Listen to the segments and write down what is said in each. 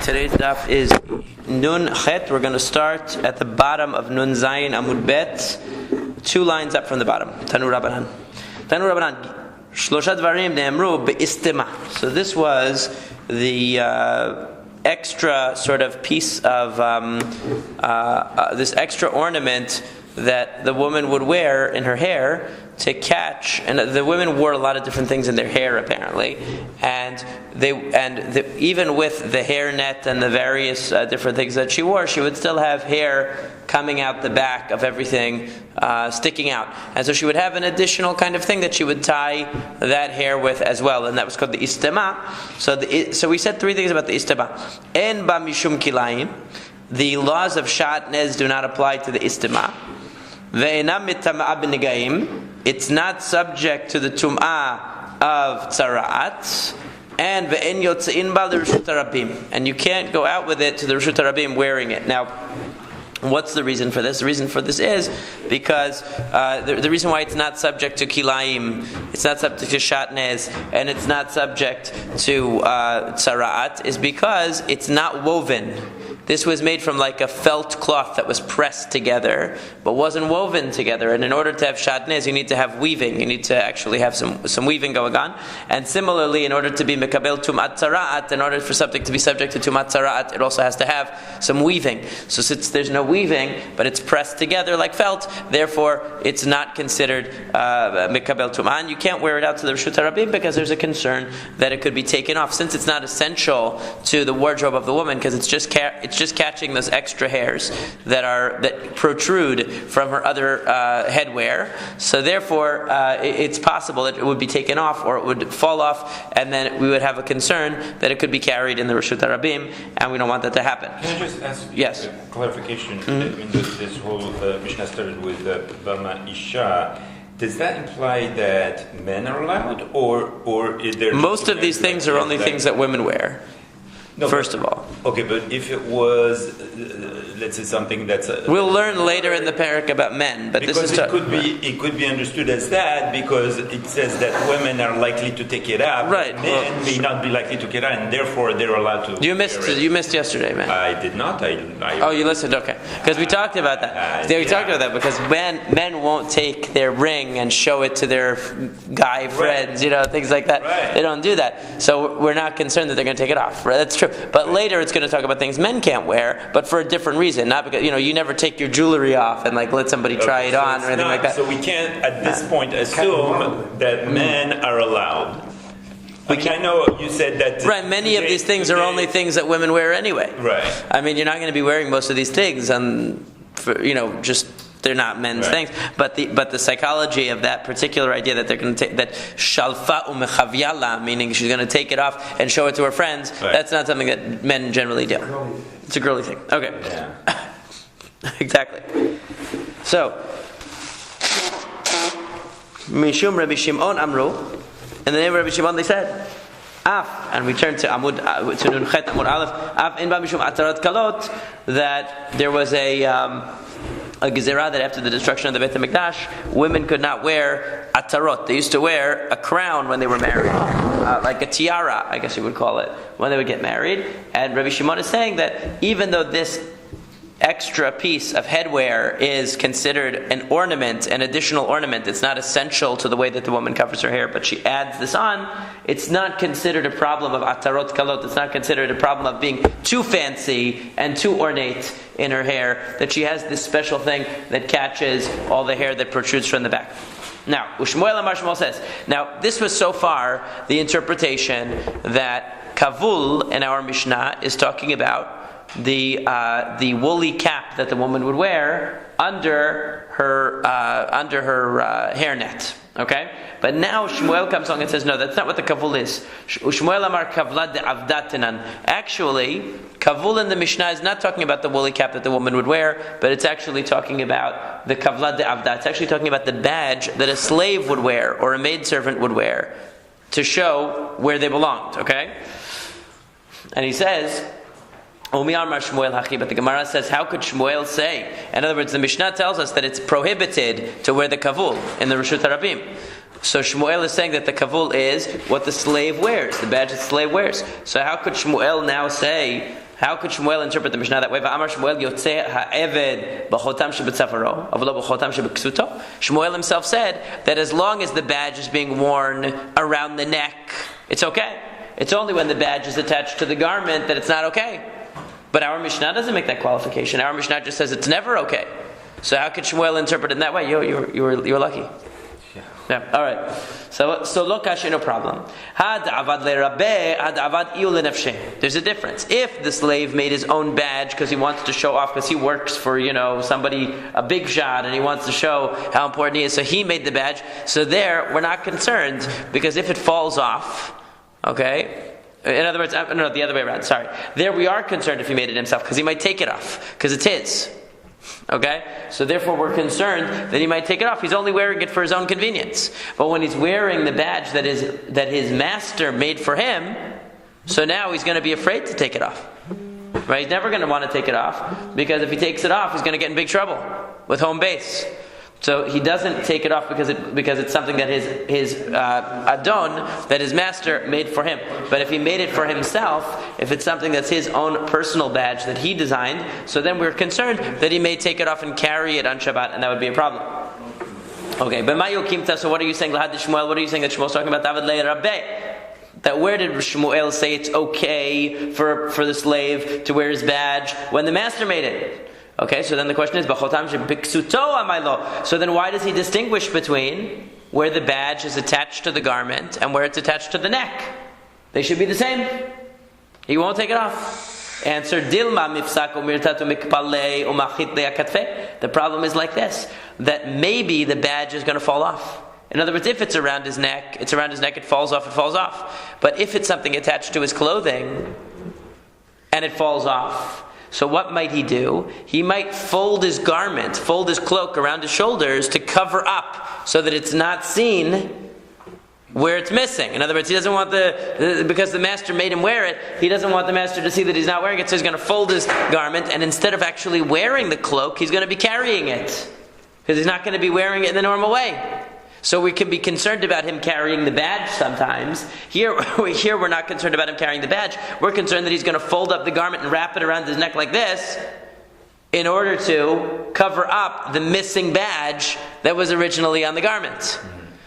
Today's daf is Nun Chet. We're going to start at the bottom of Nun Zayin Amud Bet, 2 lines up from the bottom. Tanu Rabbanan. Shlosha dvarim ne'emru be'istima. So this was the extra sort of piece of this extra ornament that the woman would wear in her hair to catch, and the women wore a lot of different things in their hair apparently, and even with the hair net and the various different things that she wore, she would still have hair coming out the back of everything, sticking out, and so she would have an additional kind of thing that she would tie that hair with as well, and that was called the istema. So we said 3 things about the istema. En ba mishum kilayim, the laws of shatnez do not apply to the istema. Ve'enam mitama'a b'negaim, it's not subject to the tum'ah of tzara'at, and ve'en yotzein ba l'reshut harabim, and you can't go out with it to the reshut harabim wearing it. Now, what's the reason for this? The reason for this is because the reason why it's not subject to kilayim, it's not subject to shatnez, and it's not subject to tzara'at is because it's not woven. This was made from like a felt cloth that was pressed together, but wasn't woven together. And in order to have shatnez, you need to have weaving. You need to actually have some weaving going on. And similarly, in order to be mekabel tumat tzara'at, in order for something to be subject to tumat tzara'at, it also has to have some weaving. So since there's no weaving, but it's pressed together like felt, therefore it's not considered mekabel tumah. And you can't wear it out to the reshut harabim because there's a concern that it could be taken off, since it's not essential to the wardrobe of the woman, because it's just catching those extra hairs that protrude from her other headwear. So therefore, it's possible that it would be taken off or it would fall off, and then we would have a concern that it could be carried in the reshut harabim, and we don't want that to happen. Can I just ask yes. a clarification? When this whole Mishnah started with Bama Isha, does that imply that men are allowed, or is there... Most of these things are only things that women wear. No, first of all. Okay, but if it was, let's say something that's... we'll learn later in the parak about men, but because this is... it could be understood as that, because it says that women are likely to take it up. Right. Men may not be likely to take it up, and therefore they're allowed to... You missed yesterday, man. I did not. Oh, you listened? Okay. Because we talked about that. We talked about that because men won't take their ring and show it to their guy friends, things like that. Right. They don't do that. So we're not concerned that they're going to take it off. Right? That's true. But later it's going to talk about things men can't wear, but for a different reason. Not because, you never take your jewelry off and let somebody try it on or anything like that. So we can't, at this point, assume that men are allowed. I know you said that... Right, many of these things are only things that women wear anyway. Right. I mean, you're not going to be wearing most of these things, and just... they're not men's things, but the psychology of that particular idea that they're going to take that shalfa umechavyala, meaning she's going to take it off and show it to her friends. Right. That's not something that men generally do. It's a girly thing. Okay. Yeah. Exactly. So, Mishum Rabbi Shimon Amru, in the name of Rabbi Shimon they said, Af, and we turn to Nun Chet Amud Aleph, Af in ba mishum atarat kalot, that there was a gezerah that after the destruction of the Beit HaMikdash, women could not wear atarot. They used to wear a crown when they were married, like a tiara, I guess you would call it, when they would get married. And Rabbi Shimon is saying that even though this extra piece of headwear is considered an ornament, an additional ornament, it's not essential to the way that the woman covers her hair, but she adds this on, it's not considered a problem of atarot kalot, it's not considered a problem of being too fancy and too ornate in her hair, that she has this special thing that catches all the hair that protrudes from the back. Now, Ushmuel Amar Shmuel says, now this was so far the interpretation that kavul in our Mishnah is talking about the woolly cap that the woman would wear under her hairnet. Okay, but now Shmuel comes along and says, no, that's not what the kavul is. Shmuel Amar kavla de avdatinan. Actually, kavul in the Mishnah is not talking about the woolly cap that the woman would wear, but it's actually talking about the kavla de avdat. It's actually talking about the badge that a slave would wear or a maidservant would wear to show where they belonged. Okay, and he says, but the Gemara says, how could Shmuel say? In other words, the Mishnah tells us that it's prohibited to wear the kavul in the Reshut Harabim. So Shmuel is saying that the kavul is what the slave wears, the badge that the slave wears. So how could Shmuel now say? How could Shmuel interpret the Mishnah that way? Shmuel himself said that as long as the badge is being worn around the neck, it's okay. It's only when the badge is attached to the garment that it's not okay. But our Mishnah doesn't make that qualification. Our Mishnah just says it's never okay. So how could Shmuel interpret it in that way? You're lucky. Yeah. All right. So lo kasha, no problem. There's a difference. If the slave made his own badge because he wants to show off, because he works for somebody, a big shot, and he wants to show how important he is, so he made the badge. So there, we're not concerned, because if it falls off, okay. In other words, no, the other way around. Sorry. There we are concerned if he made it himself, because he might take it off because it's his. Okay? So therefore we're concerned that he might take it off. He's only wearing it for his own convenience. But when he's wearing the badge that his master made for him, so now he's going to be afraid to take it off. Right? He's never going to want to take it off, because if he takes it off, he's going to get in big trouble with home base. So he doesn't take it off because it's something that his adon, that his master made for him. But if he made it for himself, if it's something that's his own personal badge that he designed, so then we're concerned that he may take it off and carry it on Shabbat, and that would be a problem. Okay, but Mayo Kimta, so what are you saying? Lahad Shmuel, what are you saying that Shmuel's talking about? David Le Rabbe. That where did Shmuel say it's okay for the slave to wear his badge when the master made it? Okay, so then the question is, so then why does he distinguish between where the badge is attached to the garment and where it's attached to the neck? They should be the same. He won't take it off. Answer, the problem is like this, that maybe the badge is going to fall off. In other words, if it's around his neck, it falls off. But if it's something attached to his clothing and it falls off, so what might he do? He might fold his garment, fold his cloak around his shoulders to cover up so that it's not seen where it's missing. In other words, he doesn't want because the master made him wear it, he doesn't want the master to see that he's not wearing it, so he's going to fold his garment, and instead of actually wearing the cloak, he's going to be carrying it, because he's not going to be wearing it in the normal way. So we can be concerned about him carrying the badge sometimes. Here we're not concerned about him carrying the badge. We're concerned that he's going to fold up the garment and wrap it around his neck like this in order to cover up the missing badge that was originally on the garment.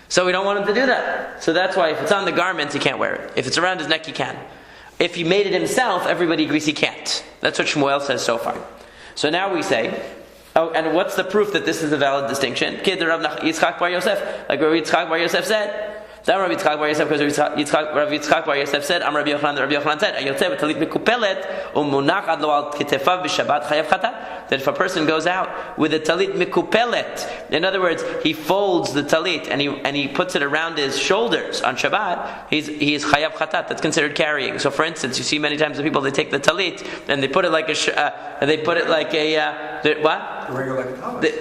So we don't want him to do that. So that's why if it's on the garment, he can't wear it. If it's around his neck, he can. If he made it himself, everybody agrees he can't. That's what Shmuel says so far. So now we say, and what's the proof that this is a valid distinction? Kid Rav Yitzchak Bar Yosef, like Rav Yitzchak Bar Yosef said. That Rav Yitzchak Bar Yosef, because Rav Yitzchak Bar Yosef said, Rabbi Yochanan said, Ayotzeh v'talit mikupelet umunach ad lo al kitefav b'Shabbat chayav chatat. That if a person goes out with a talit mikupelet, in other words, he folds the talit and he puts it around his shoulders on Shabbat, he is chayav chatat. That's considered carrying. So, for instance, you see many times the people, they take the talit and they put it like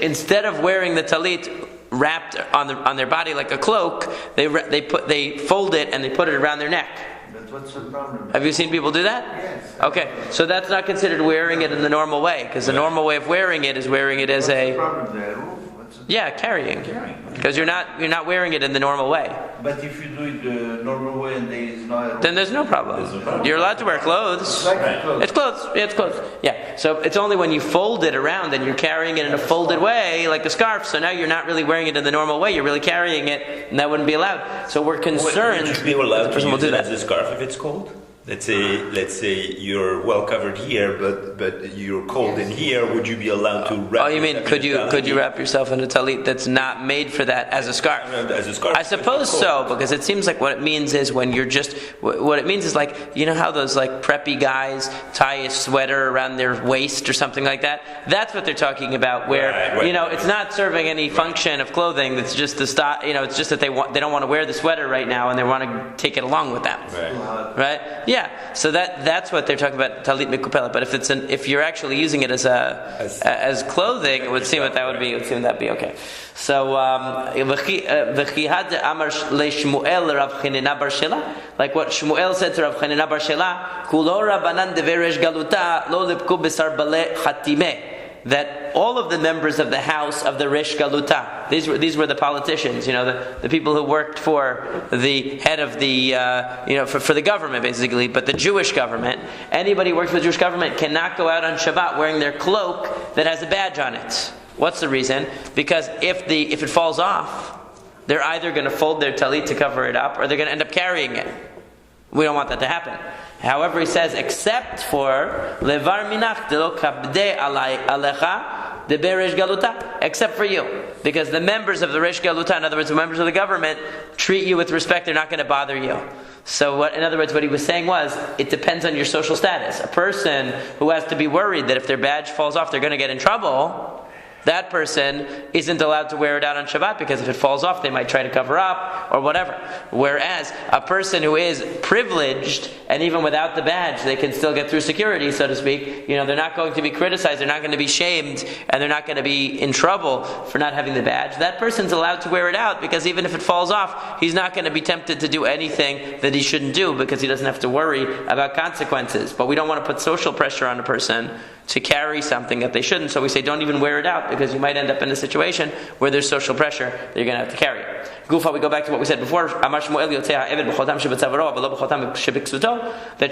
instead of wearing the talit wrapped on their body like a cloak, they fold it and they put it around their neck. But what's the problem? Have you seen people do that? Yes. Okay, so that's not considered wearing it in the normal way, because the normal way of wearing it is wearing it as What's the problem there? carrying. Because you're not wearing it in the normal way. But if you do it the normal way and there is no Then there's no problem. You're allowed to wear clothes. It's like clothes. It's clothes. Yeah, it's clothes. Yeah. So it's only when you fold it around and you're carrying it in a folded way, like a scarf. So now you're not really wearing it in the normal way. You're really carrying it, and that wouldn't be allowed. So we're concerned. Would you be allowed to use do it that as a scarf if it's cold? Let's say you're well covered here, but you're cold in here. Would you be allowed to wrap? Oh, you mean could you wrap yourself in a talit that's not made for that as a scarf? As a scarf. I suppose so, because it seems like what it means is when you're just what it means is like, you know how those like preppy guys tie a sweater around their waist or something like that. That's what they're talking about. Where right. It's not serving any function of clothing. It's just the style. It's just that they don't want to wear the sweater right now, and they want to take it along with them. Right? Yeah, so that's what they're talking about, talit mikupela. But if you're actually using it as clothing, it would seem that would be. It would seem that be okay. So v'chihad amar leShmuel Rav Chanina bar Shela, like what Shmuel said to Rav Chanina bar Shela, kulo Rabbanan deveresh galuta lo lepku besar bale chatime. that all of the members of the house of the Rish Galuta, these were the politicians, the people who worked for the head of the, for the government basically, but the Jewish government, anybody who works for the Jewish government cannot go out on Shabbat wearing their cloak that has a badge on it. What's the reason? Because if it falls off, they're either going to fold their talit to cover it up, or they're going to end up carrying it. We don't want that to happen. However, he says, except for levar minach delo kabde alecha de berish galuta, except for you, because the members of the rish galuta, in other words, the members of the government, treat you with respect. They're not going to bother you. So, in other words, what he was saying was, it depends on your social status. A person who has to be worried that if their badge falls off, they're going to get in trouble, that person isn't allowed to wear it out on Shabbat, because if it falls off, they might try to cover up or whatever. Whereas a person who is privileged, and even without the badge, they can still get through security, so to speak. They're not going to be criticized, they're not going to be shamed, and they're not going to be in trouble for not having the badge. That person's allowed to wear it out, because even if it falls off, he's not going to be tempted to do anything that he shouldn't do, because he doesn't have to worry about consequences. But we don't want to put social pressure on a person to carry something that they shouldn't, so we say don't even wear it out, because you might end up in a situation where there's social pressure that you're going to have to carry it. Gufa, we go back to what we said before, that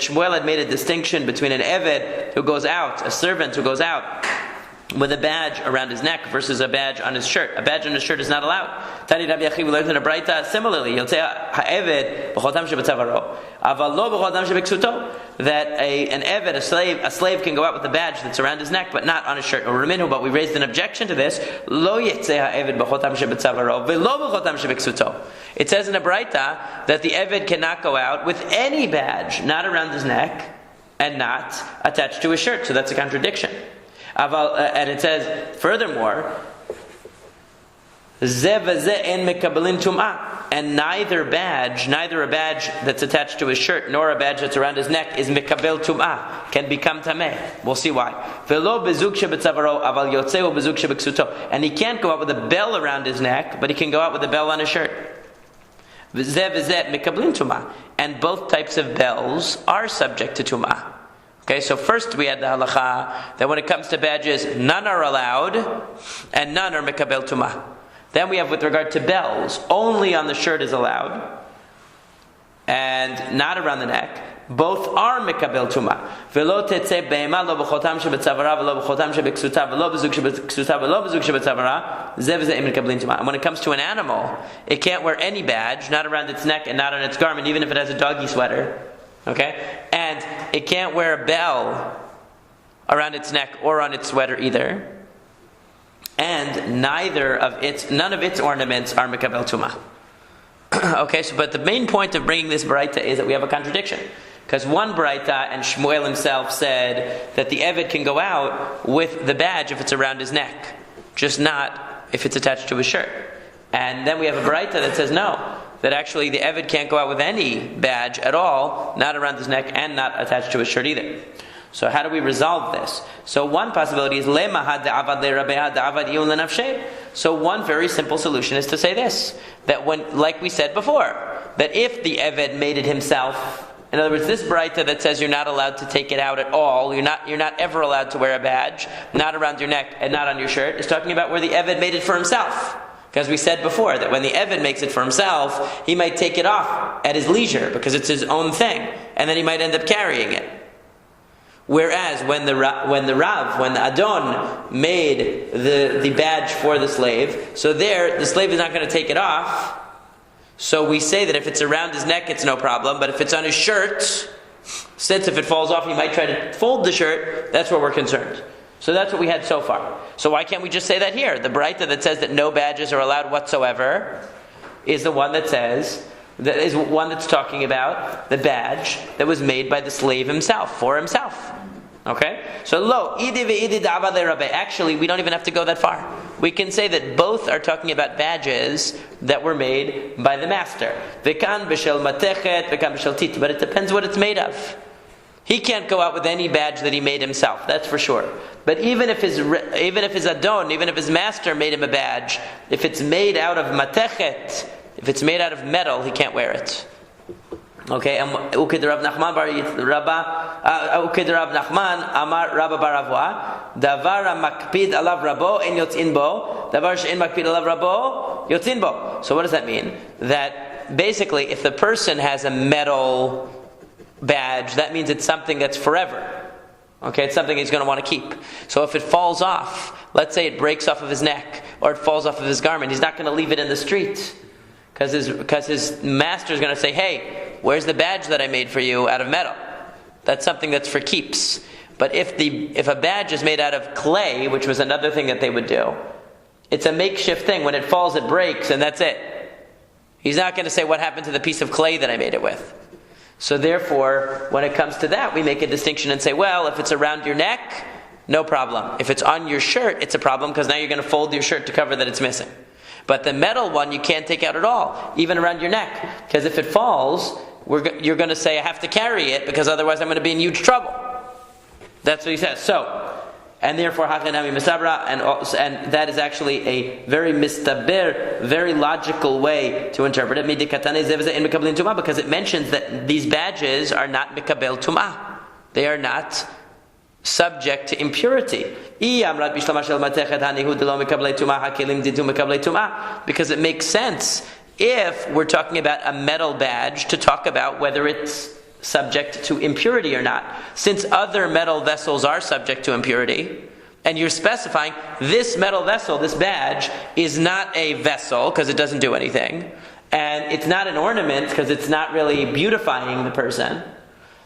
Shmuel had made a distinction between an eved who goes out, a servant who goes out with a badge around his neck versus a badge on his shirt. A badge on his shirt is not allowed. Tani Rabbi Achi, we learned in a Braita similarly. Ha'eved b'chotam shebetzavaro, aval lo b'chotam shebeksuto. That an eved, a slave can go out with a badge that's around his neck, but not on his shirt. Or reminu, but we raised an objection to this. Lo yetzeh ha'eved b'chotam shebetzavaro, ve'lo b'chotam shebeksuto. It says in a Braita that the eved cannot go out with any badge, not around his neck and not attached to his shirt. So that's a contradiction. And it says, furthermore, and neither a badge that's attached to his shirt nor a badge that's around his neck is mikabel tum'ah, can become tameh. We'll see why. And he can't go out with a bell around his neck, but he can go out with a bell on his shirt. And both types of bells are subject to tum'ah. Okay, so first we had the halacha that when it comes to badges, none are allowed and none are mikabel tumah. Then we have with regard to bells, only on the shirt is allowed and not around the neck. Both are mikabel tumah. Velo tetzeh be'ema lo b'chotam shebetzavara velo b'chotam shebeksuta velo b'zug shebeksuta velo b'zug shebetzavara zev zeh mikabelin tumah. And when it comes to an animal, it can't wear any badge, not around its neck and not on its garment, even if it has a doggy sweater. Okay? And it can't wear a bell around its neck or on its sweater either. And none of its ornaments are mikabel tumah. Okay, but the main point of bringing this Braita is that we have a contradiction. Because one Braita, and Shmuel himself said that the Eved can go out with the badge if it's around his neck, just not if it's attached to his shirt. And then we have a Braita that says no, that actually the Eved can't go out with any badge at all, not around his neck and not attached to his shirt either. So how do we resolve this? So one possibility is so one very simple solution is to say this, that when, like we said before, that if the Eved made it himself, in other words, this Braita that says you're not allowed to take it out at all, you're not ever allowed to wear a badge, not around your neck and not on your shirt, is talking about where the Eved made it for himself. Because we said before that when the Eved makes it for himself, he might take it off at his leisure because it's his own thing, and then he might end up carrying it. Whereas when the Adon made the badge for the slave, so there the slave is not going to take it off. So we say that if it's around his neck, it's no problem. But if it's on his shirt, since if it falls off, he might try to fold the shirt. That's where we're concerned. So that's what we had so far. So why can't we just say that here? The Braita that says that no badges are allowed whatsoever is the one that says, that is one that's talking about the badge that was made by the slave himself, for himself. Okay? So actually, we don't even have to go that far. We can say that both are talking about badges that were made by the master. V'kan b'shel matechet, v'kan b'shel tit. But it depends what it's made of. He can't go out with any badge that he made himself, that's for sure. But even if his Adon, even if his master made him a badge, if it's made out of matechet, if it's made out of metal, he can't wear it. Okay, and ukid Rav Nachman bar ukid Rav Nachman amar Rabba bar Avua davar makpid alav rabo en yotzin bo davar she'en makpid alav rabo yotzin bo. So what does that mean? That basically, if the person has a metal badge, that means it's something that's forever. Okay, it's something he's going to want to keep. So if it falls off, let's say it breaks off of his neck or it falls off of his garment, he's not going to leave it in the street because his master is going to say, "Hey, where's the badge that I made for you out of metal?" That's something that's for keeps. But if a badge is made out of clay, which was another thing that they would do, it's a makeshift thing. When it falls, it breaks, and that's it. He's not going to say, "What happened to the piece of clay that I made it with?" So therefore, when it comes to that, we make a distinction and say, well, if it's around your neck, no problem. If it's on your shirt, it's a problem because now you're going to fold your shirt to cover that it's missing. But the metal one, you can't take out at all, even around your neck. Because if it falls, you're going to say, I have to carry it because otherwise I'm going to be in huge trouble. That's what he says. So, and therefore, hachanami misabra, and that is actually a very mistaber, very logical way to interpret it. Because it mentions that these badges are not mikabel tum'ah. They are not subject to impurity. Because it makes sense if we're talking about a metal badge to talk about whether it's subject to impurity or not. Since other metal vessels are subject to impurity, and you're specifying this metal vessel, this badge, is not a vessel because it doesn't do anything, and it's not an ornament because it's not really beautifying the person.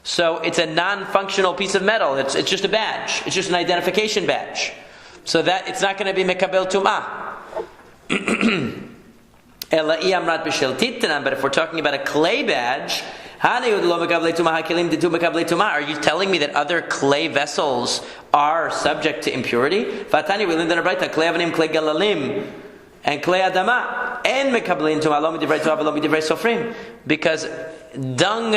So it's a non-functional piece of metal. It's just a badge. It's just an identification badge. So that it's not going to be mekabel tum'ah. But if we're talking about a clay badge, are you telling me that other clay vessels are subject to impurity? And clay adama and mekablin to alom divrei Torah v'lo divrei sofrim, because dung,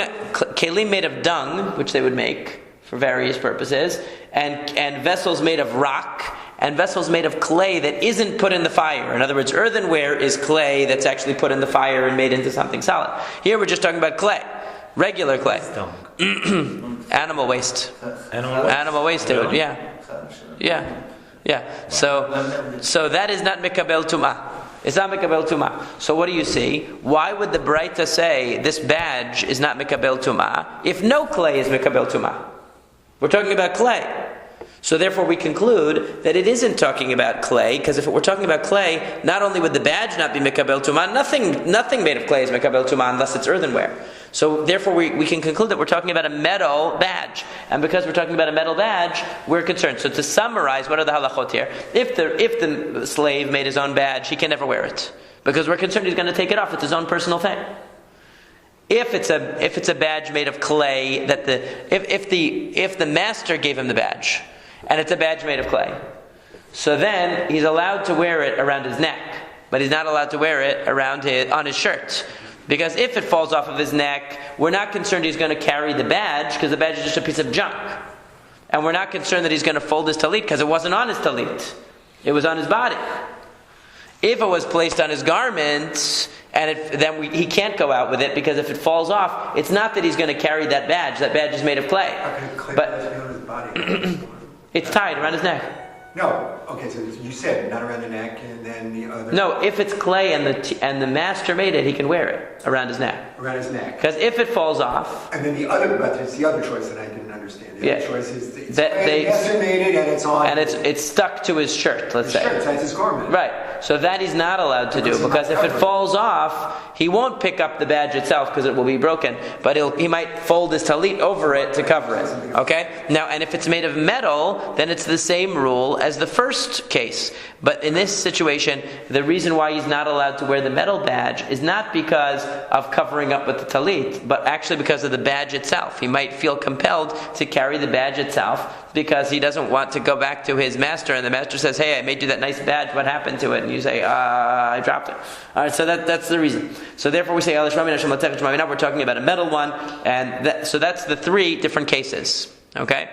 kelim made of dung, which they would make for various purposes, and vessels made of rock, and vessels made of clay that isn't put in the fire. In other words, earthenware is clay that's actually put in the fire and made into something solid. Here we're just talking about clay, regular clay, animal waste. Animal waste, dude. Yeah. So that is not mikabel tum'ah. It's not mikabel tum'ah. So what do you see? Why would the Braita say this badge is not mikabel tum'ah if no clay is mikabel tum'ah? We're talking about clay. So therefore we conclude that it isn't talking about clay, because if it were talking about clay, not only would the badge not be mikabel tum'ah, nothing made of clay is mikabel tum'ah unless it's earthenware. So therefore we can conclude that we're talking about a metal badge. And because we're talking about a metal badge, we're concerned. So to summarize, what are the halachot here? If the slave made his own badge, he can never wear it. Because we're concerned he's going to take it off. It's his own personal thing. If it's a badge made of clay, if the master gave him the badge, and it's a badge made of clay, so then he's allowed to wear it around his neck, but he's not allowed to wear it on his shirt. Because if it falls off of his neck, we're not concerned he's going to carry the badge, because the badge is just a piece of junk. And we're not concerned that he's going to fold his talit, because it wasn't on his talit. It was on his body. If it was placed on his garments, then he can't go out with it, because if it falls off, it's not that he's going to carry that badge. That badge is made of clay. But on his body. It's tied around his neck. No. Okay, so you said not around the neck, and then the other. No, if it's clay and the master made it, he can wear it around his neck. Around his neck. Because if it falls off. And then it's the other choice that I didn't understand. The other choice is the master made it, and it's on. And it's stuck to his shirt. Let's say. Shirt, it's his garment. Right. So that he's not allowed to do, because if it falls off, he won't pick up the badge itself because it will be broken, but he might fold his talit over it to cover it. Okay? Now, and if it's made of metal, then it's the same rule as the first case. But in this situation, the reason why he's not allowed to wear the metal badge is not because of covering up with the talit, but actually because of the badge itself. He might feel compelled to carry the badge itself because he doesn't want to go back to his master, and the master says, "Hey, I made you that nice badge, what happened to it?" And you say, I dropped it. Alright, so that's the reason. So therefore we say, we're talking about a metal one, and so that's the three different cases. Okay?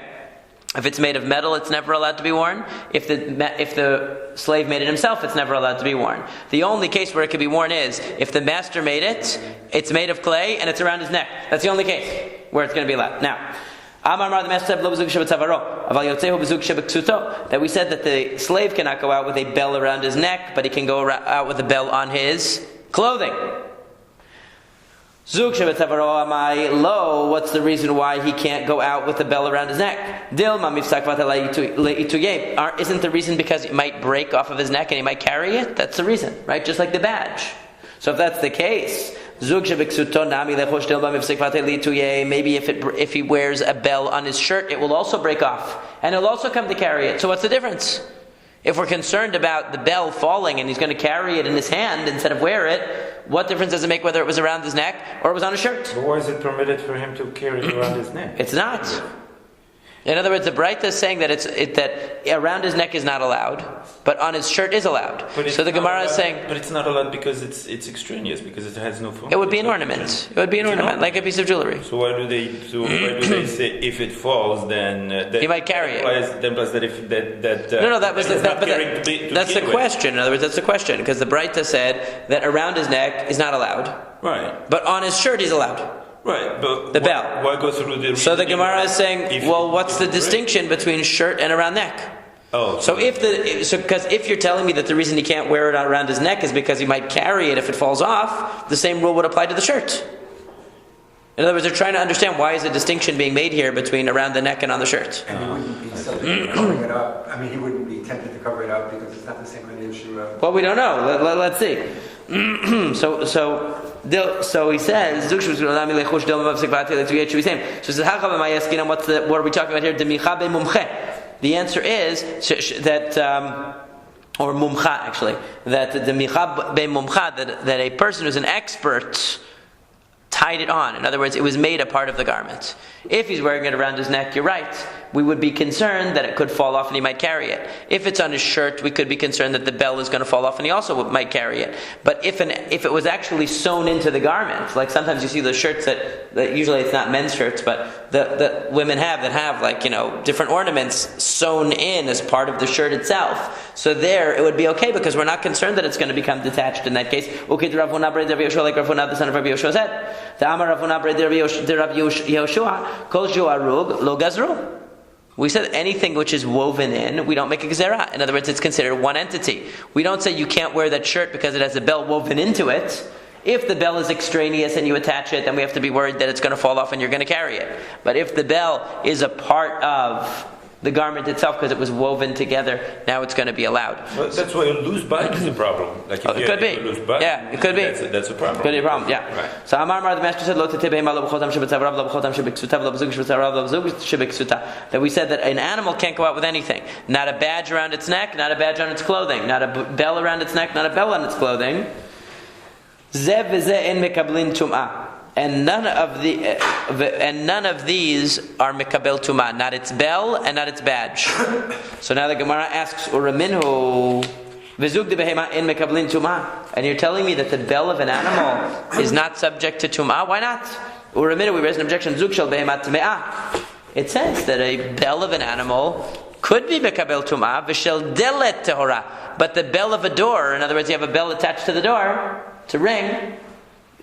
If it's made of metal, it's never allowed to be worn. If the slave made it himself, it's never allowed to be worn. The only case where it could be worn is if the master made it, it's made of clay, and it's around his neck. That's the only case where it's going to be allowed. Now, the master said that we said that the slave cannot go out with a bell around his neck, but he can go out with a bell on his clothing. Zug shebetzavaro amai lo. What's the reason why he can't go out with the bell around his neck? Dilma mifsak vataleituye. Isn't the reason because it might break off of his neck and he might carry it? That's the reason, right? Just like the badge. So if that's the case, zug shebeksuto nami lechosh dilma mifsak vataleituye. Maybe if he wears a bell on his shirt, it will also break off and he'll also come to carry it. So what's the difference? If we're concerned about the bell falling and he's going to carry it in his hand instead of wear it, what difference does it make whether it was around his neck or it was on his shirt? But why is it permitted for him to carry it around his neck? It's not. In other words, the Braita is saying that that around his neck is not allowed, but on his shirt is allowed. So the Gemara is saying... But it's not allowed because it's extraneous, because it has no function. It would be an ornament. It would be an ornament, like a piece of jewelry. So why do they say if it falls, then... he might carry it. Then plus that if that... That's the question. In other words, that's the question. Because the Braita said that around his neck is not allowed. Right. But on his shirt he's allowed. Right, but the bell. Why go through the... So the Gemara is saying, well, what's the distinction between shirt and around neck? Oh. So because if you're telling me that the reason he can't wear it around his neck is because he might carry it if it falls off, the same rule would apply to the shirt. In other words, they're trying to understand why is a distinction being made here between around the neck and on the shirt. And he wouldn't be subject to covering it up. I mean, he wouldn't be tempted to cover it up because it's not the same kind of issue of... Well, we don't know. Let's see. So he says, so he says, what are we talking about here? The answer is that, or mumcha actually, that the micha be mumcha, that a person who's an expert tied it on. In other words, it was made a part of the garment. If he's wearing it around his neck, you're right. We would be concerned that it could fall off and he might carry it. If it's on his shirt, we could be concerned that the bell is going to fall off and he also might carry it. But if it was actually sewn into the garment, like sometimes you see those shirts that usually it's not men's shirts, but the women have like, different ornaments sewn in as part of the shirt itself. So there, it would be okay because we're not concerned that it's going to become detached in that case. Okay, like Rav Huna, the son of Rabbi Yoshua said. The Amar Rav Huna Rav Yoshua, Kol Shu Arug Lo Gazru. We said anything which is woven in, we don't make a gezerah. In other words, it's considered one entity. We don't say you can't wear that shirt because it has a bell woven into it. If the bell is extraneous and you attach it, then we have to be worried that it's going to fall off and you're going to carry it. But if the bell is a part of the garment itself because it was woven together, now it's going to be allowed. Well, that's why a loose bite is a problem. Like if it could be. A loose bite, yeah, it could be. That's a problem. Could be a problem. Yeah. Right. So Amar the master said, that we said that an animal can't go out with anything. Not a badge around its neck, not a badge on its clothing, not a bell around its neck, not a bell on its clothing. And none of these are mikabel tumah, not its bell and not its badge. So now the Gemara asks, Uraminhu v'zug de behema in mikablin tumah, and you're telling me that the bell of an animal is not subject to tumah? Why not? Uraminhu, we raise an objection. Zug shel behema tme'ah. It says that a bell of an animal could be mikabel tumah v'shel delet tehora, but the bell of a door, in other words, you have a bell attached to the door to ring.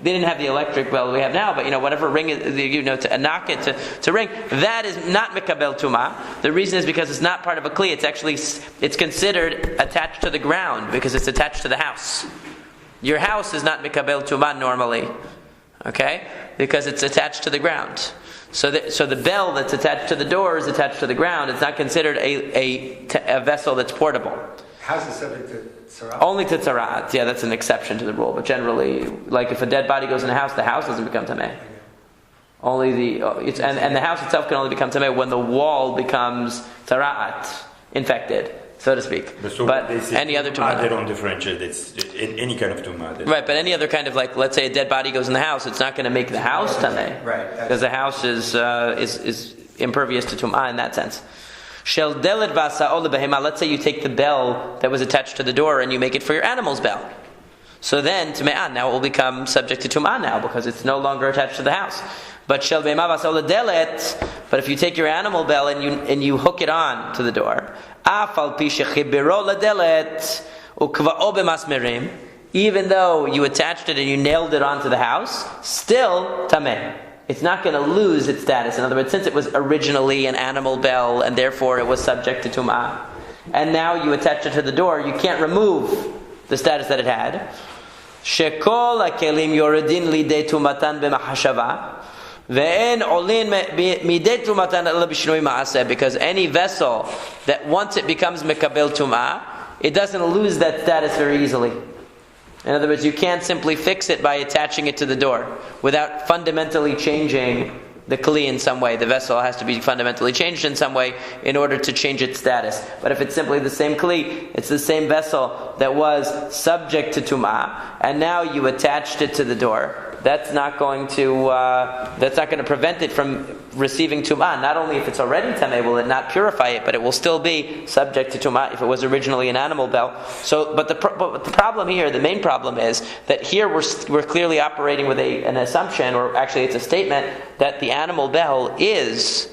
They didn't have the electric bell we have now, but whatever ring to knock it to ring, that is not mikabel tumah. The reason is because it's not part of a kli. It's considered attached to the ground because it's attached to the house. Your house is not mikabel tumah normally, okay? Because it's attached to the ground. So the bell that's attached to the door is attached to the ground. It's not considered a vessel that's portable. How's it subject to tzara'at? Only to tzara'at. Yeah, that's an exception to the rule. But generally, like if a dead body goes in the house doesn't become tameh. Only and the house itself can only become tameh when the wall becomes tzara'at, infected, so to speak. But any other tumah, they don't differentiate. It's in any kind of tumah. Right, but any other kind of let's say a dead body goes in the house, it's not going to make the house tameh. Right. Because the house is impervious to tumah in that sense. Shel delet v'asa'ol behema. Let's say you take the bell that was attached to the door and you make it for your animal's bell. So then, now it will become subject to tumah now because it's no longer attached to the house. But but if you take your animal bell and you hook it on to the door, even though you attached it and you nailed it onto the house, still tameh. It's not going to lose its status. In other words, since it was originally an animal bell and therefore it was subject to tum'ah, and now you attach it to the door, you can't remove the status that it had. Shekol hakelim yoredin lidei tumatan b'machashava. Because any vessel that once it becomes mekabel tum'ah, it doesn't lose that status very easily. In other words, you can't simply fix it by attaching it to the door without fundamentally changing the kli in some way. The vessel has to be fundamentally changed in some way in order to change its status. But if it's simply the same kli, it's the same vessel that was subject to tum'ah, and now you attached it to the door, that's not going to prevent it from receiving tum'ah. Not only if it's already tameh will it not purify it, but it will still be subject to tum'ah if it was originally an animal bell. So, but the problem here, the main problem is that here we're clearly operating with an assumption, or actually it's a statement, that the animal bell is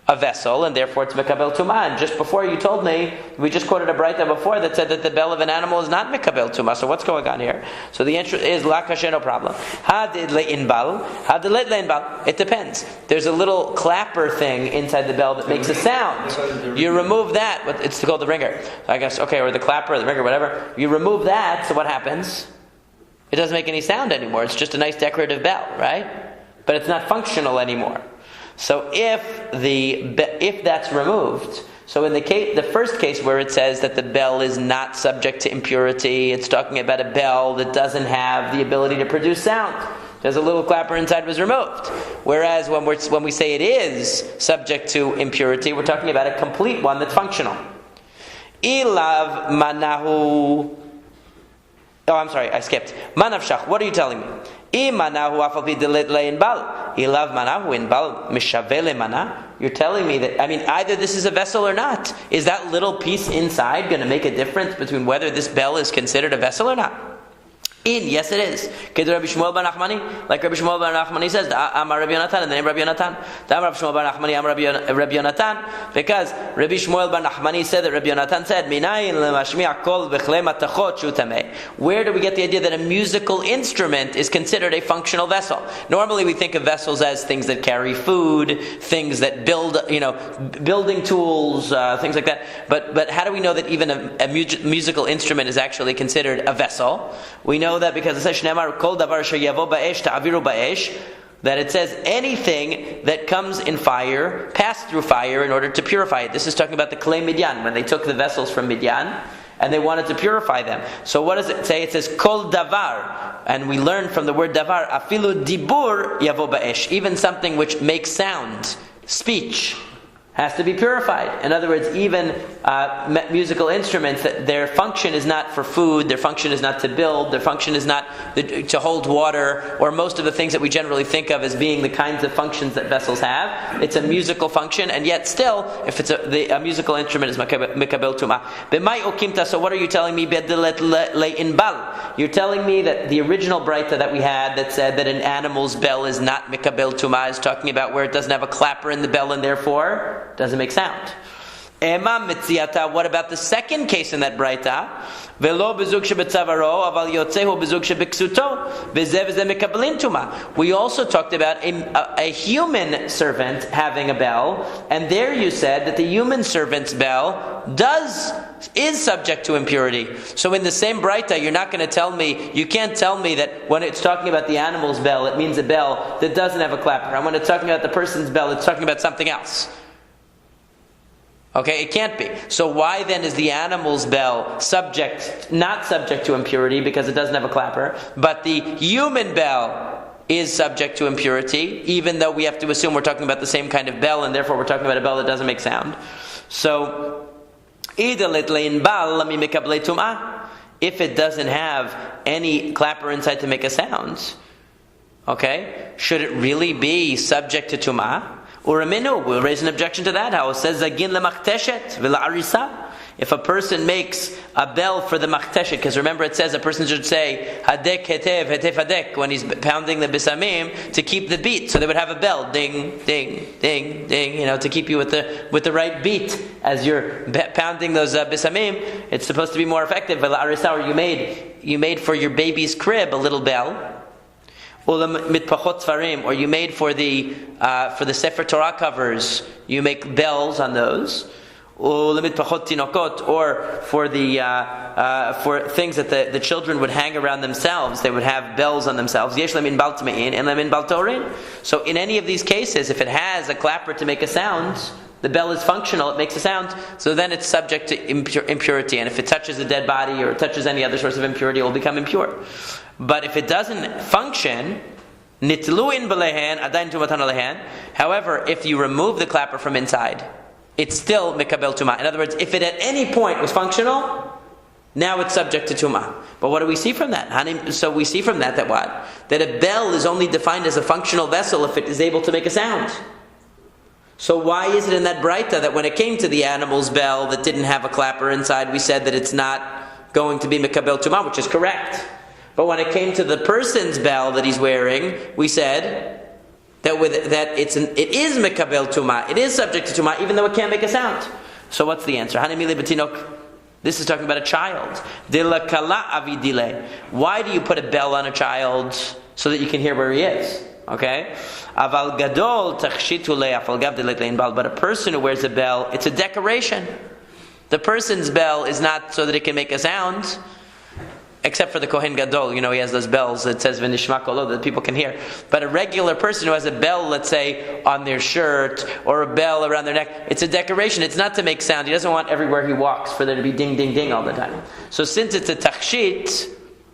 a vessel, and therefore it's mekabel tumah. And just before you told me, we just quoted a braita before that said that the bell of an animal is not mekabel tumah. So what's going on here? So the answer is la kasher, no problem. Hadid le'inbal, hadid le'inbal. It depends. There's a little clapper thing inside the bell that makes a sound. You remove that, but it's called the ringer, I guess. Okay, or the clapper, or the ringer, whatever. You remove that, so what happens? It doesn't make any sound anymore. It's just a nice decorative bell, right? But it's not functional anymore. So if that's removed, so in the first case where it says that the bell is not subject to impurity, it's talking about a bell that doesn't have the ability to produce sound. There's a little clapper inside was removed. Whereas when we say it is subject to impurity, we're talking about a complete one that's functional. Ilav manahu. Oh, I'm sorry, I skipped. Manavshach, what are you telling me? You're telling me that, either this is a vessel or not. Is that little piece inside going to make a difference between whether this bell is considered a vessel or not? Yes, it is. Like Rabbi Shmuel bar Nachmani says, Amar Rabbi Yonatan, in the name of Rabbi Yonatan. Amar Rabbi Shmuel bar Nachmani, Amar Rabbi Yonatan, because Rabbi Shmuel bar Nachmani said that Rabbi Yonatan said, where do we get the idea that a musical instrument is considered a functional vessel? Normally we think of vessels as things that carry food, things that build, building tools, things like that. But how do we know that even a musical instrument is actually considered a vessel? We know that because it says Shneimar Kol Davar Sheyavo Ba'esh Ta'aviru Ba'esh, that it says anything that comes in fire, pass through fire in order to purify it. This is talking about the Klei Midyan, when they took the vessels from Midyan and they wanted to purify them. So what does it say? It says Kol Davar, and we learn from the word Davar, Afilu Dibur Yavo Ba'esh, even something which makes sound, speech, has to be purified. In other words, even musical instruments, their function is not for food, their function is not to build, their function is not to hold water, or most of the things that we generally think of as being the kinds of functions that vessels have. It's a musical function, and yet still, if it's a musical instrument, is mikabel tumah. B'mai okimta, so what are you telling me? You're telling me that the original braita that we had that said that an animal's bell is not mikabel tumah is talking about where it doesn't have a clapper in the bell and therefore doesn't make sound. What about the second case in that braita? We also talked about a human servant having a bell, and there you said that the human servant's bell is subject to impurity. So in the same braita, you can't tell me that when it's talking about the animal's bell, it means a bell that doesn't have a clapper, and when it's talking about the person's bell, it's talking about something else. Okay, it can't be. So why then is the animal's bell not subject to impurity because it doesn't have a clapper, but the human bell is subject to impurity, even though we have to assume we're talking about the same kind of bell, and therefore we're talking about a bell that doesn't make sound. So, if it doesn't have any clapper inside to make a sound, okay, should it really be subject to tum'ah? Or we'll raise an objection to that. How it says zagin lemachteshet v'la'arisa. If a person makes a bell for the machteshet, because remember it says a person should say hadek hetev hetef hadek when he's pounding the bisamim to keep the beat. So they would have a bell, ding, ding, ding, ding, to keep you with the right beat as you're pounding those bisamim. It's supposed to be more effective. You made for your baby's crib a little bell. Or you made for the Sefer Torah covers, you make bells on those. Or for things that the children would hang around themselves, they would have bells on themselves. So in any of these cases, if it has a clapper to make a sound, the bell is functional, it makes a sound, so then it's subject to impurity. And if it touches a dead body or it touches any other source of impurity, it will become impure. But if it doesn't function, however, if you remove the clapper from inside, it's still mikabel tumah. In other words, if it at any point was functional, now it's subject to tumah. But what do we see from that? So we see from that what? That a bell is only defined as a functional vessel if it is able to make a sound. So why is it in that Braita that when it came to the animal's bell that didn't have a clapper inside, we said that it's not going to be mikabel tumah, which is correct. But when it came to the person's bell that he's wearing, we said that it is mikabel tumah, it is subject to tumah, even though it can't make a sound. So what's the answer? This is talking about a child. Why do you put a bell on a child so that you can hear where he is? Okay? But a person who wears a bell, it's a decoration. The person's bell is not so that it can make a sound. Except for the Kohen Gadol, he has those bells that says V'nishma kolo that people can hear. But a regular person who has a bell, let's say, on their shirt or a bell around their neck, it's a decoration. It's not to make sound. He doesn't want everywhere he walks for there to be ding, ding, ding all the time. So since it's a tachshit,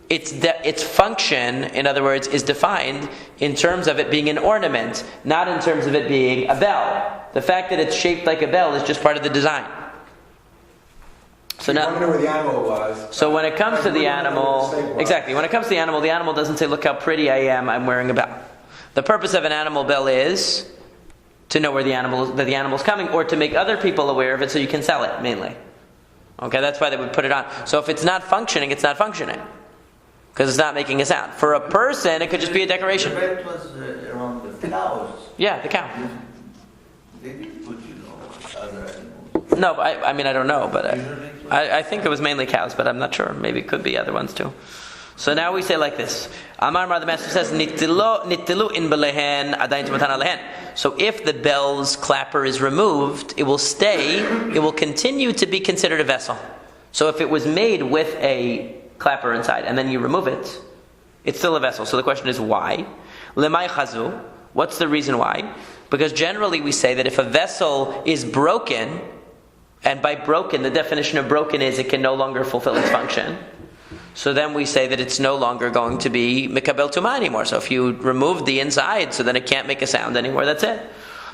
its function, in other words, is defined in terms of it being an ornament, not in terms of it being a bell. The fact that it's shaped like a bell is just part of the design. So now, where the animal was. So when it comes to the animal, exactly. When it comes to the animal doesn't say, "Look how pretty I am. I'm wearing a bell." The purpose of an animal bell is to know where the animal's coming, or to make other people aware of it, so you can sell it mainly. Okay, that's why they would put it on. So if it's not functioning, it's not functioning because it's not making a sound. For a person, it could just be a decoration. The red was around the cows. Yeah, the cow. They did put, other animals. No, but I don't know, but I think it was mainly cows, but I'm not sure. Maybe it could be other ones too. So now we say like this. Amar Mar, the master says, Nittilu in belehen adayin tumatan alehen. So if the bell's clapper is removed, it will continue to be considered a vessel. So if it was made with a clapper inside, and then you remove it, it's still a vessel. So the question is why? Lemay chazu. What's the reason why? Because generally we say that if a vessel is broken, and by broken, the definition of broken is it can no longer fulfill its function. So then we say that it's no longer going to be mikabel tumah anymore. So if you remove the inside, so then it can't make a sound anymore, that's it.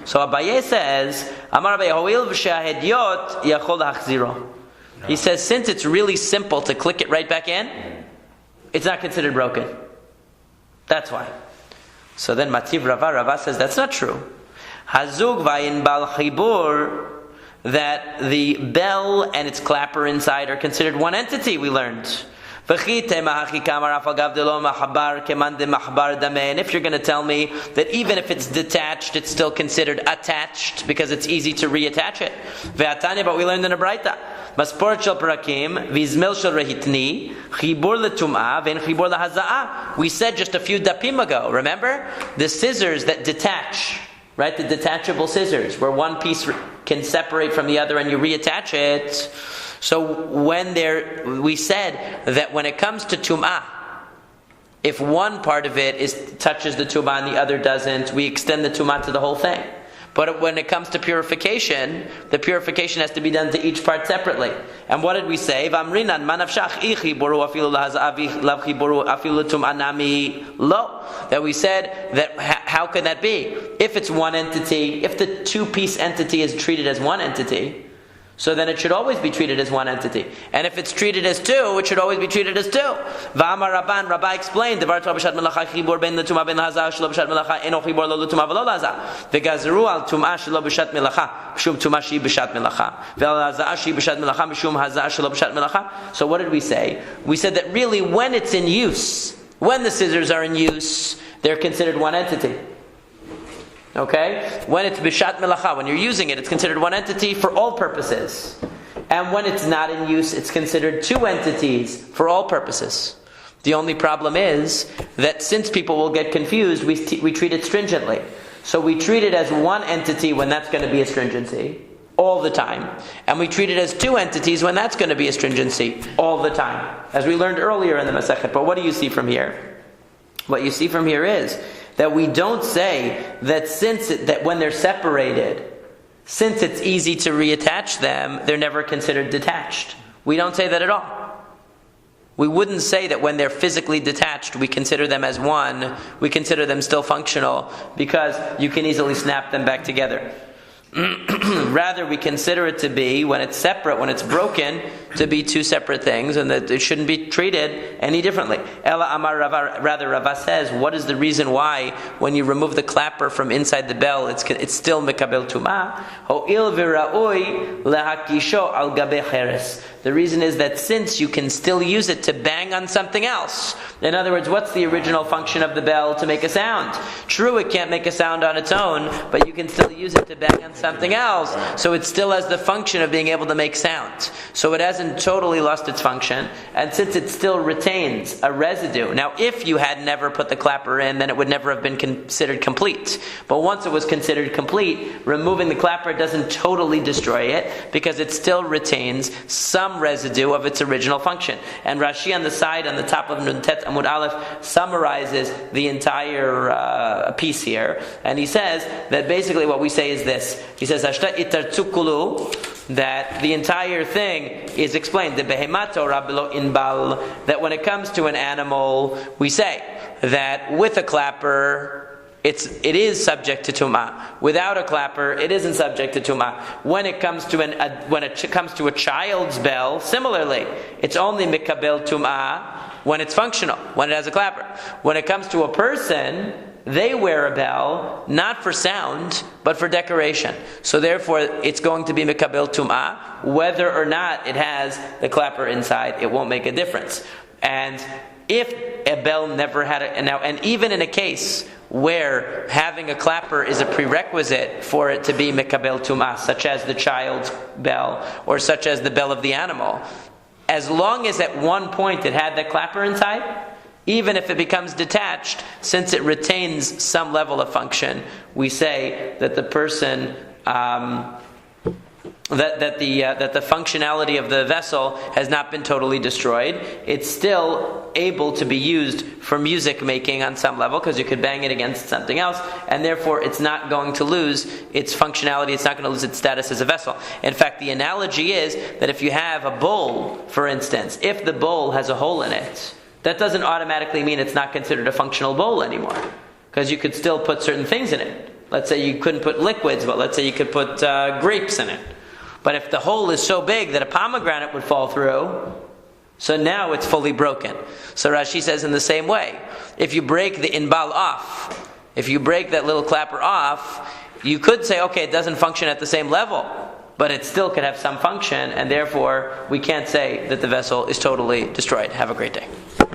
So Abaye says, Amar Abaye, Ho'il v'shahediot yachol hachziro. He says, since it's really simple to click it right back in, it's not considered broken. That's why. So then Mativ Rava says, that's not true. Hazug v'ayin bal chibur, that the bell and its clapper inside are considered one entity, we learned. And if you're going to tell me that even if it's detached, it's still considered attached because it's easy to reattach it. But we learned in a Braita. We said just a few dapim ago, remember? The scissors that detach, right? The detachable scissors, where one piece can separate from the other and you reattach it. So we said that when it comes to tum'ah, if one part of it touches the tum'ah and the other doesn't, we extend the tum'ah to the whole thing. But when it comes to purification, the purification has to be done to each part separately. And what did we say? That we said that how could that be? If it's one entity, if the two-piece entity is treated as one entity, So then it should always be treated as one entity. And if it's treated as two, it should always be treated as two. V'amar Rabban, Rabbi explained, Devar Torah b'shat melacha chibur ben l'tumah ben l'hazah shelo b'shat melacha eno chibur lo l'tumah v'lo l'hazah. V'gazru al tumah shelo b'shat melacha b'shum tumah shi b'shat melacha v'al hazah shi b'shat melacha b'shum hazah shelo b'shat melacha. So what did we say? We said that really when it's in use, when the scissors are in use, they're considered one entity. Okay? When it's bishat melacha, when you're using it, it's considered one entity for all purposes. And when it's not in use, it's considered two entities for all purposes. The only problem is that since people will get confused, we treat it stringently. So we treat it as one entity when that's going to be a stringency all the time. And we treat it as two entities when that's going to be a stringency all the time. As we learned earlier in the Masekhet. But what do you see from here? What you see from here is that we don't say that that when they're separated, since it's easy to reattach them, they're never considered detached. We don't say that at all. We wouldn't say that when they're physically detached, we consider them as one, we consider them still functional, because you can easily snap them back together. Rather, we consider it to be, when it's separate, when it's broken, to be two separate things, and that it shouldn't be treated any differently. Ela Amar Rava, rather, Rava says, what is the reason why, when you remove the clapper from inside the bell, it's still mekabel tumah? Ho'il v'ra'oi lehakisho al gabe cheres. The reason is that since you can still use it to bang on something else. In other words, what's the original function of the bell? To make a sound. True, it can't make a sound on its own, but you can still use it to bang on something else. So it still has the function of being able to make sound. So it hasn't totally lost its function, and since it still retains a residue. Now, if you had never put the clapper in, then it would never have been considered complete. But once it was considered complete, removing the clapper doesn't totally destroy it, because it still retains some residue of its original function. And Rashi on the side, on the top of Nuntet Amud Aleph, summarizes the entire piece here, and he says that basically what we say is this. He says, Ashta itar tsukulu, that the entire thing is explained, the behemato rabilo inbal, that when it comes to an animal, we say that with a clapper, it is subject to tumah. Without a clapper, it isn't subject to tumah. When it comes to a child's bell, similarly, it's only mikabel tumah when it's functional, when it has a clapper. When it comes to a person, they wear a bell, not for sound, but for decoration. So therefore, it's going to be mikabel tumah. Whether or not it has the clapper inside, it won't make a difference. And if a bell never had it, and even in a case where having a clapper is a prerequisite for it to be mikabel tumah, such as the child's bell, or such as the bell of the animal, as long as at one point it had the clapper inside, even if it becomes detached, since it retains some level of function, we say that the person, that the functionality of the vessel has not been totally destroyed. It's still able to be used for music making on some level, because you could bang it against something else, and therefore it's not going to lose its functionality, it's not going to lose its status as a vessel. In fact, the analogy is that if you have a bowl, for instance, if the bowl has a hole in it, that doesn't automatically mean it's not considered a functional bowl anymore, because you could still put certain things in it. Let's say you couldn't put liquids, but let's say you could put grapes in it. But if the hole is so big that a pomegranate would fall through, so now it's fully broken. So Rashi says in the same way, if you break the inbal off, if you break that little clapper off, you could say, okay, it doesn't function at the same level, but it still could have some function, and therefore we can't say that the vessel is totally destroyed. Have a great day.